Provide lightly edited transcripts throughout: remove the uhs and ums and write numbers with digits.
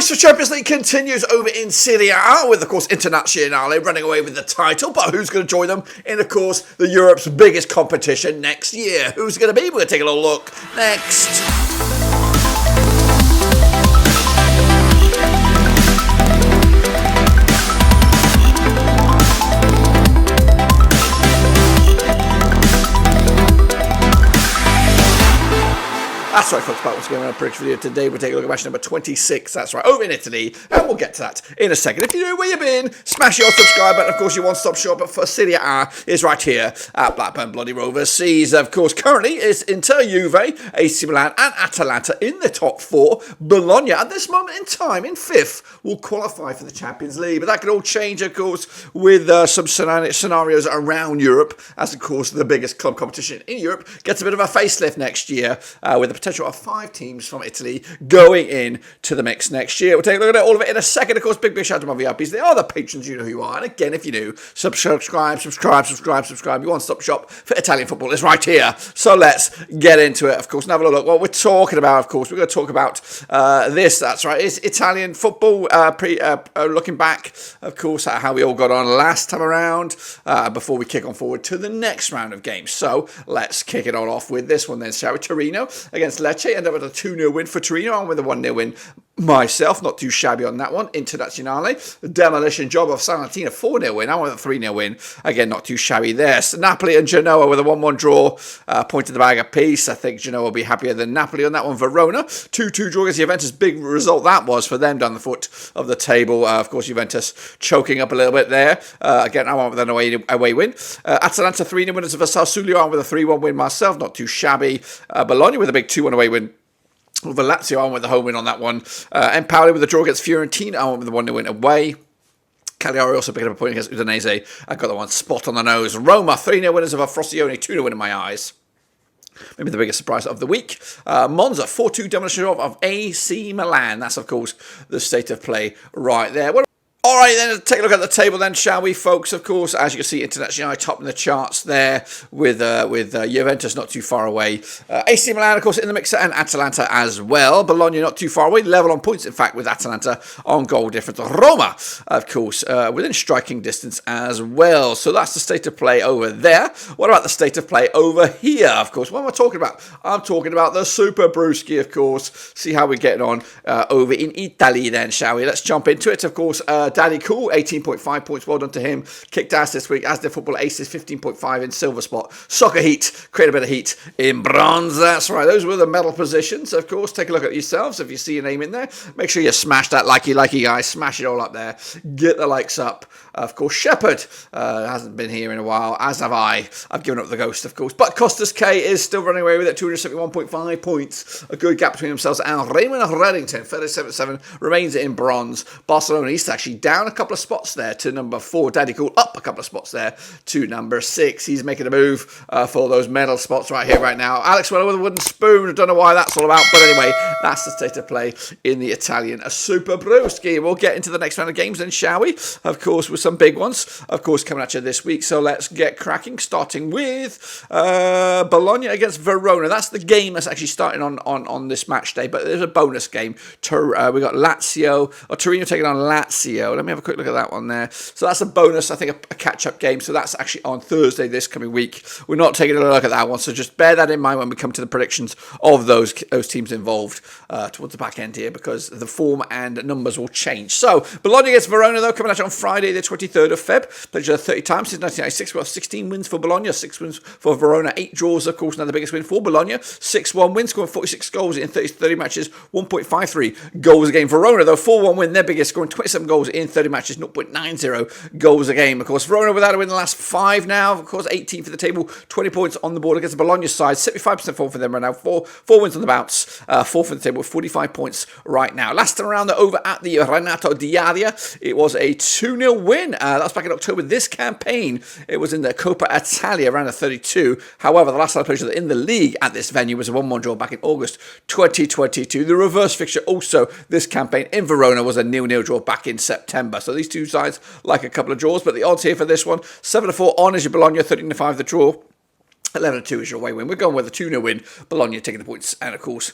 race for Champions League continues over in Serie A with, of course, Internazionale running away with the title. But who's going to join them in, of course, the Europe's biggest competition next year? Who's going to be? We're going to take a little look next. That's right, folks, back once again on a prediction video. Today we're taking a look at match number 26, that's right, over in Italy, and we'll get to that in a second. If you know where you've been, smash your subscribe button. Of course, your one-stop shop for Serie A is right here at Blackburn Bloody Rovers Seas. Of course, currently it's Inter, Juve, AC Milan and Atalanta in the top four. Bologna, at this moment in time, in fifth, will qualify for the Champions League. But that could all change, of course, with some scenarios around Europe, as, of course, the biggest club competition in Europe gets a bit of a facelift next year, with the potential of 5 teams from Italy going in to the mix next year. We'll take a look at all of it in a second. Of course, big shout out to my VIPs. They are the patrons, you know who you are. And again, if you do, subscribe. Your one-stop shop for Italian football is right here. So let's get into it, of course, and have a look. What we're talking about, of course, we're going to talk about this, that's right, is Italian football, looking back, of course, at how we all got on last time around, before we kick on forward to the next round of games. So let's kick it all off with this one then, shall we? Torino against Lecce, ended up with a 2-0 win for Torino. I'm with a 1-0 win myself, not too shabby on that one. Internazionale, the demolition job of Salernitana, 4-0 win. I went with a 3-0 win, again, not too shabby there. So Napoli and Genoa with a 1-1 draw, point to the bag apiece. I think Genoa will be happier than Napoli on that one. Verona, 2-2 draw against Juventus, big result that was for them down the foot of the table. Of course, Juventus choking up a little bit there. Again, I went with an away win. Atalanta 3-0 winners of Sassuolo. I went with a 3-1 win myself, not too shabby. Bologna with a big 2-1 away win over Lazio. I went with the home win on that one. Empoli with a draw against Fiorentina. I went with the 1-0 win away. Cagliari also picked up a point against Udinese. I got that one spot on the nose. Roma, 3-0 winners of a Frosinone, 2-0 win in my eyes. Maybe the biggest surprise of the week. Monza, 4-2 demolition of AC Milan. That's, of course, the state of play right there. All right, then, take a look at the table then, shall we, folks? Of course, as you can see, Internazionale topping the charts there with Juventus not too far away. AC Milan, of course, in the mixer, and Atalanta as well. Bologna not too far away, level on points, in fact, with Atalanta on goal difference. Roma, of course, within striking distance as well. So that's the state of play over there. What about the state of play over here, of course? What am I talking about? I'm talking about the Superbru, of course. See how we're getting on over in Italy then, shall we? Let's jump into it, of course. Daddy Cool, 18.5 points. Well done to him. Kicked ass this week, as did Football Aces, 15.5 in silver spot. Soccer Heat, create a bit of heat in bronze. That's right. Those were the medal positions, of course. Take a look at yourselves. If you see your name in there, make sure you smash that likey, guys. Smash it all up there. Get the likes up. Of course, Shepherd hasn't been here in a while, as have I. I've given up the ghost, of course. But Costas K is still running away with it, 271.5 points. A good gap between themselves and Raymond Reddington, 37.7, remains in bronze. Barcelona East actually down a couple of spots there to number 4. Daddy Cool up a couple of spots there to number 6. He's making a move for those medal spots right here, right now. Alex Weller with a wooden spoon. I don't know why that's all about, but anyway, that's the state of play in the Italian Superbru. We'll get into the next round of games then, shall we? Of course, with some big ones, of course, coming at you this week. So let's get cracking, starting with Bologna against Verona. That's the game that's actually starting on this match day, but there's a bonus game. We got Torino taking on Lazio. Let me have a quick look at that one there. So that's a bonus, I think, a catch-up game. So that's actually on Thursday this coming week. We're not taking a look at that one, so just bear that in mind when we come to the predictions of those teams involved towards the back end here, because the form and numbers will change. So Bologna against Verona, though, coming at you on Friday, the 23rd of Feb. Played each other 30 times since 1996. We've got 16 wins for Bologna, 6 wins for Verona, 8 draws, of course, now the biggest win for Bologna. 6-1 wins, scoring 46 goals in 30 matches, 1.53 goals a game. Verona, though, 4-1 win, their biggest, scoring 27 goals in 30 matches, 0.90 goals a game. Of course, Verona without a win in the last 5 now. Of course, 18 for the table, 20 points on the board against the Bologna side. 75% form for them right now. 4 wins on the bounce. 4th in the table with 45 points right now. Last time around, over at the Renato Diaria, it was a 2-0 win. That was back in October. This campaign, it was in the Coppa Italia, around a 32. However, the last time I played in the league at this venue was a 1-1 draw back in August 2022. The reverse fixture also this campaign in Verona was a 0-0 draw back in September. So these two sides like a couple of draws, but the odds here for this one, 7-4 on is your Bologna, 13-5 the draw. 11-2 is your away win. We're going with a 2-0 win. Bologna taking the points, and of course,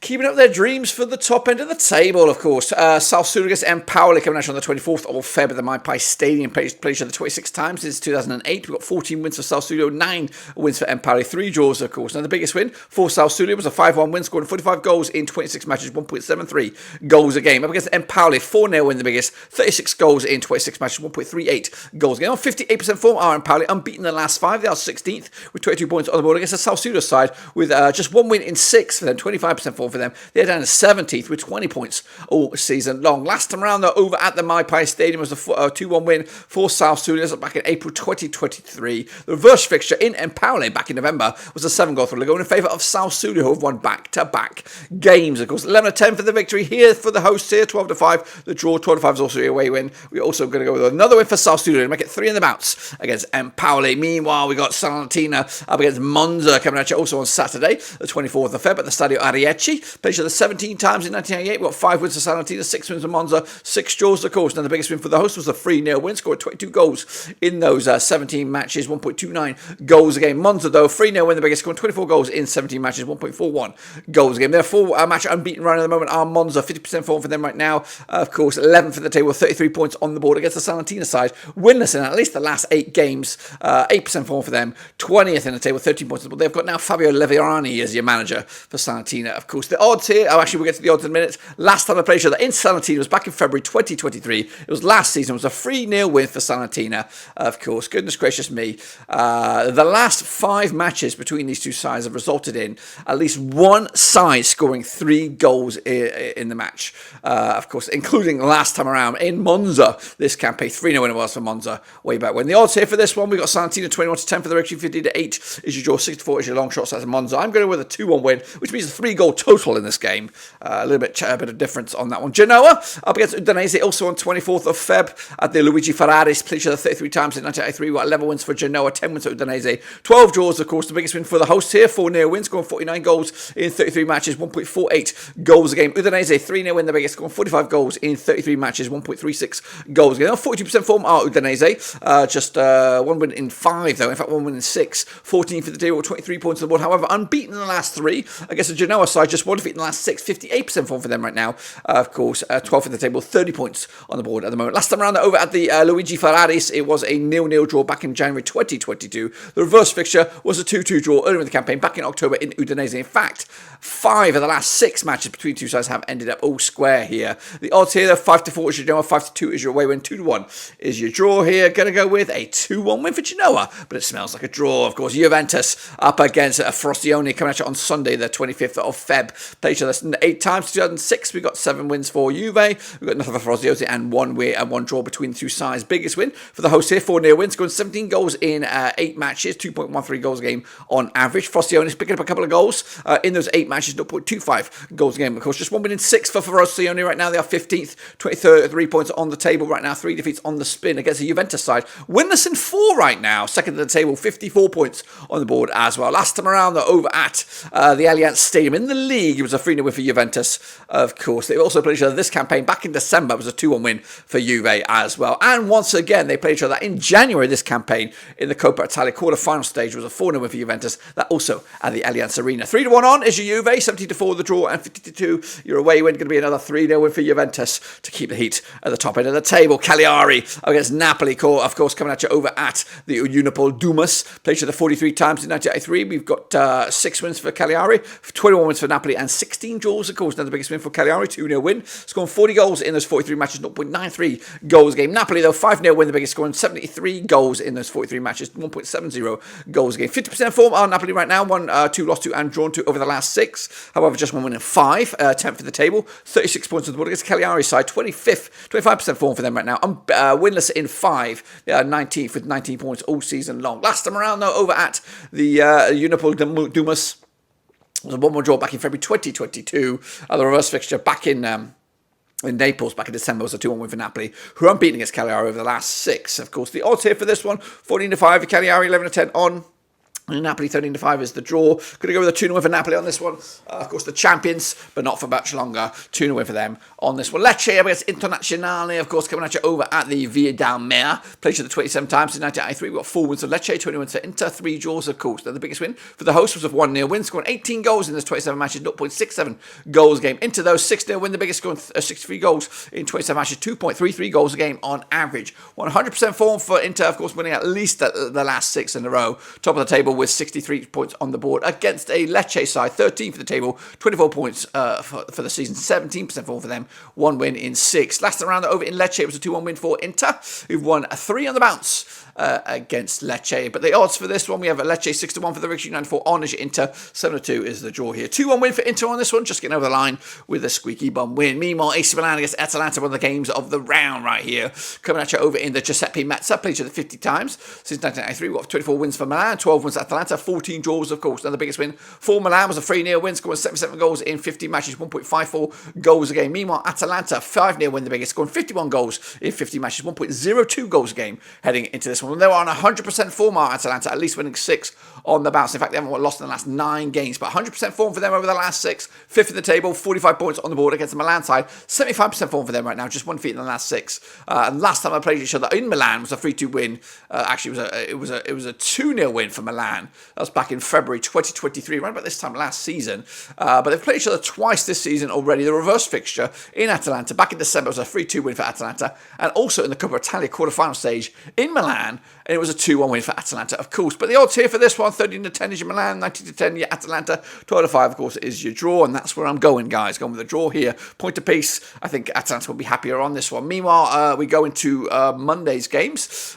Keeping up their dreams for the top end of the table, of course. Salsudo against Empoli coming out on the 24th of Feb at the MyPie Stadium. Played each other 26 times since 2008. We've got 14 wins for Salsudo, 9 wins for Empoli, 3 draws, of course. Now, the biggest win for Salsudo was a 5-1 win, scoring 45 goals in 26 matches, 1.73 goals a game. Up against Empoli, 4-0 win, the biggest, 36 goals in 26 matches, 1.38 goals a game. On 58% form are Empoli, unbeaten in the last 5. They are 16th with 22 points on the board against the Salsudo side with just 1 win in 6 for them, 25% form for them. They're down to 17th with 20 points all season long. Last time around, though, over at the MyPie Stadium was a 2-1 win for Salsudo back in April 2023. The reverse fixture in Empoli back in November was a 7-goal thriller going in favour of Salsudo, who have won back-to-back games. Of course, 11-10 for the victory here for the hosts here, 12-5. The draw, 12-5 is also a away win. We're also going to go with another win for Salsudo to make it 3 in the bounce against Empoli. Meanwhile, we got Salernitana up against Monza coming at you also on Saturday, the 24th of Feb at the Stadio Arieci. Played each other 17 times in 1998. We've got 5 wins for Salernitana, 6 wins for Monza, 6 draws, of course. Now, the biggest win for the host was a 3-0 win, scored 22 goals in those 17 matches, 1.29 goals a game. Monza, though, 3-0 win, the biggest, scored 24 goals in 17 matches, 1.41 goals a game. They're full match unbeaten right at the moment are Monza, 50% form for them right now. Of course, 11th for the table, 33 points on the board against the Salernitana side. Winless in at least the last 8 games, 8% form for them, 20th in the table, 13 points on the board. They've got now Fabio Leviarani as your manager for Salernitana. Of course, the odds here, actually, we'll get to the odds in a minute. Last time I played each other in Salernitana was back in February 2023. It was last season. It was a 3-0 win for Salernitana, of course. Goodness gracious me. The last 5 matches between these two sides have resulted in at least one side scoring 3 goals in the match. Of course, including last time around in Monza, this campaign. 3-0 win it was for Monza way back when. The odds here for this one, we got Salernitana 21-10 for the victory, 15-8 is your draw, 64 is your long shot. So that's Monza. I'm going with a 2-1 win, which means a 3-goal total in this game. A bit of difference on that one. Genoa up against Udinese also on 24th of Feb at the Luigi Ferraris. Played each other 33 times in 1983. We've got 11 wins for Genoa, 10 wins for Udinese, 12 draws, of course. The biggest win for the hosts here, 4-0 wins, scoring 49 goals in 33 matches, 1.48 goals a game. Udinese 3-0 win, the biggest, scoring 45 goals in 33 matches, 1.36 goals a game. 42% form are Udinese, just 1 win in 5 though. In fact, 1 win in 6, 14 for the table, 23 points on the board. However, unbeaten in the last 3 against the Genoa side, just 1 defeat in the last 6, 58% form for them right now. Of course, 12th in the table, 30 points on the board at the moment. Last time around over at the Luigi Ferraris, it was a 0-0 draw back in January 2022. The reverse fixture was a 2-2 draw earlier in the campaign back in October in Udinese. In fact, 5 of the last 6 matches between two sides have ended up all square here. The odds here, 5-4 is your Genoa, 5-2 is your away win, 2-1 is your draw here. Going to go with a 2-1 win for Genoa, but it smells like a draw. Of course, Juventus up against Frosinone coming at you on Sunday, the 25th of Feb. Played each other 8 times. 2006, we got 7 wins for Juve. We got nothing for Frosinone and 1 win and 1 draw between the two sides. Biggest win for the hosts here, 4-0 wins, scoring 17 goals in 8 matches, 2.13 goals a game on average. Frosinone is picking up a couple of goals in those 8 matches, 0.25 goals a game. Of course, just 1 win in 6 for Frosinone right now. They are 15th, 23 points on the table right now, 3 defeats on the spin against the Juventus side. Winless in 4 right now, second at the table, 54 points on the board as well. Last time around, they're over at the Allianz Stadium in the league. It was a 3-0 win for Juventus, of course. They also played each other this campaign back in December. It was a 2-1 win for Juve as well. And once again, they played each other in January this campaign in the Coppa Italia quarter-final stage. It was a 4-0 win for Juventus. That also at the Allianz Arena. 3-1 on is your Juve, 70-4 the draw, and 50-2 your away win. Going to be another 3-0 win for Juventus to keep the heat at the top end of the table. Cagliari against Napoli, of course, coming at you over at the Unipol Dumas. Played each other 43 times in 1983. We've got 6 wins for Cagliari, 21 wins for Napoli, and 16 draws, of course. Now the biggest win for Cagliari, 2-0 win, scoring 40 goals in those 43 matches, 0.93 goals a game. Napoli, though, 5-0 win, the biggest, scoring 73 goals in those 43 matches, 1.70 goals a game. 50% form are Napoli right now, 1, 2 lost to and drawn to over the last 6. However, just 1 win in 5, 10th for the table, 36 points on the board against Cagliari side, 25% form for them right now. Winless in 5, they are 19th with 19 points all season long. Last time around, though, over at the Unipol Dumas, was a 1-1 draw back in February 2022. The reverse fixture back in Naples back in December was a 2-1 win for Napoli, who are unbeaten against Cagliari over the last 6. Of course, the odds here for this one, 14-5 for Cagliari, 11-10 on Napoli 13-5 is the draw. Going to go with a 2-0 win for Napoli on this one. Of course, the champions, but not for much longer. 2-0 win for them on this one. Lecce against Internazionale, of course, coming at you over at the Via del Mare. Played the 27 times in 1983. We've got 4 wins for Lecce, 20 wins for Inter, 3 draws, of course. Now, the biggest win for the host was a 1-0 win, scoring 18 goals in those 27 matches, 0.67 goals a game. Into those 6-0 win, the biggest, scoring 63 goals in 27 matches, 2.33 goals a game on average. 100% form for Inter, of course, winning at least the last 6 in a row. Top of the table with 63 points on the board against a Lecce side, 13 for the table, 24 points for the season, 17% form for them, 1 win in 6. Last round over in Lecce, it was a 2-1 win for Inter, who've won 3 on the bounce against Lecce. But the odds for this one, we have a Lecce 6-1 for the Ricci, 9-4 on Inter, 7-2 is the draw here. 2-1 win for Inter on this one, just getting over the line with a squeaky bum win. Meanwhile, AC Milan against Atalanta, one of the games of the round right here. Coming at you over in the Giuseppe Meazza, played each other 50 times since 1993. We've got 24 wins for Milan, 12 wins for Atalanta, 14 draws, of course. Now, the biggest win for Milan was a 3-0 win, scoring 77 goals in 50 matches, 1.54 goals a game. Meanwhile, Atalanta, 5-0 win, the biggest, scoring 51 goals in 50 matches, 1.02 goals a game heading into this one. They were on 100% form, Atalanta, at least winning 6 on the bounce. In fact, they haven't lost in the last 9 games, but 100% form for them over the last 6. 5th in the table, 45 points on the board against the Milan side. 75% form for them right now, just 1 defeat in the last 6. And last time I played each other in Milan was a 3-2 win. Actually, it was a 2-0 win for Milan. That was back in February 2023, right about this time last season. But they've played each other twice this season already. The reverse fixture in Atalanta back in December was a 3-2 win for Atalanta, and also in the Coppa Italia quarterfinal stage in Milan, and it was a 2-1 win for Atalanta, of course. But the odds here for this one, 13-10 is your Milan, 19-10 your Atalanta, 12-5, of course, is your draw, and that's where I'm going, guys. Going with the draw here. Point apiece. I think Atalanta will be happier on this one. Meanwhile, we go into Monday's games.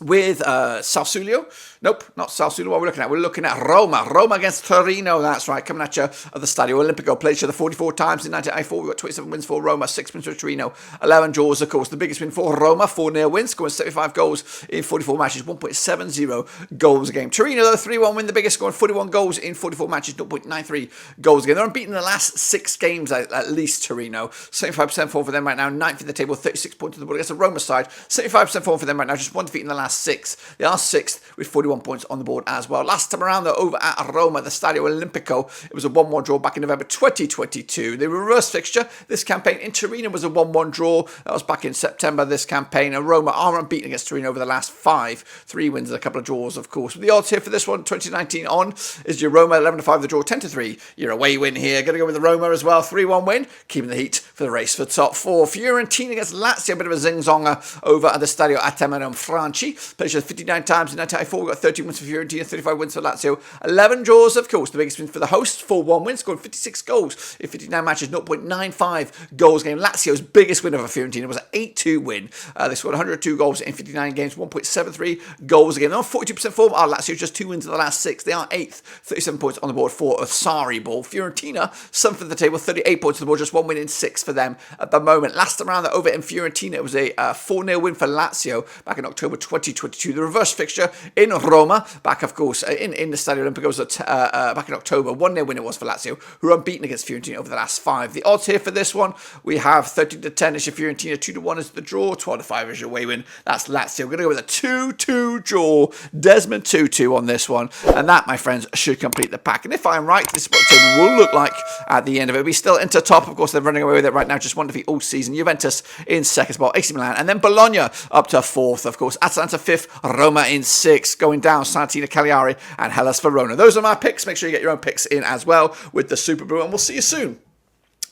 With Sassuolo. Nope, not Sassuolo. What are we looking at? We're looking at Roma. Roma against Torino. That's right. Coming at you at the Stadio Olimpico. Played each other 44 times in 1994. We've got 27 wins for Roma, 6 wins for Torino, 11 draws, of course. The biggest win for Roma, 4-0 win, scoring 75 goals in 44 matches, 1.70 goals a game. Torino, though, 3-1 win, the biggest, scoring 41 goals in 44 matches, 0.93 goals a game. They're unbeaten in the last 6 games, at least, Torino. 75% form for them right now, 9th in the table, 36 points on the board against the Roma side. 75% form for them right now, just 1 defeat in the last 6. They are 6th with 41 points on the board as well. Last time around, though, over at Roma, the Stadio Olimpico, it was a 1-1 draw back in November 2022. The reverse fixture this campaign in Torino was a 1-1 draw. That was back in September this campaign. And Roma are unbeaten against Torino over the last 5. 3 wins and a couple of draws, of course. But the odds here for this one, 2019 on, is your Roma 11-5, the draw 10-3. Your away win here. Going to go with the Roma as well. 3-1 win, keeping the heat for the race for top 4. Fiorentina against Lazio, a bit of a zing-zonger over at the Stadio Atamano Franchi. Played 59 times in 1994. We've got 13 wins for Fiorentina, 35 wins for Lazio, 11 draws, of course. The biggest win for the hosts, 4-1 win, scoring 56 goals in 59 matches, 0.95 goals a game. Lazio's biggest win over Fiorentina was an 8-2 win. They scored 102 goals in 59 games, 1.73 goals a game. They're on 42% form. Lazio just 2 wins in the last 6. They are 8th, 37 points on the board for a Sarri ball. Fiorentina, 7th at the table, 38 points on the board, just 1 win in 6 for them at the moment. Last time around, over in Fiorentina, it was a 4-0 win for Lazio back in October 2022. The reverse fixture in Roma, back, of course, in the Stadio Olimpico, was back in October. 1-0 win it was for Lazio, who are unbeaten against Fiorentina over the last 5. The odds here for this one, we have 13-10 is your Fiorentina, 2-1 is the draw, 12-5 is your away win. That's Lazio. We're going to go with a 2-2 draw. Desmond 2-2 on this one. And that, my friends, should complete the pack. And if I'm right, this is what the table will look like at the end of it. We still into top. Of course, they're running away with it right now. Just 1 defeat all season. Juventus in 2nd spot. AC Milan. And then Bologna up to 4th, of course. Atalanta 5th. Roma in 6th. Going down, Santina Cagliari and Hellas Verona. Those are my picks. Make sure you get your own picks in as well with the Superbru. And we'll see you soon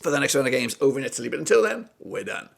for the next round of games over in Italy. But until then, we're done.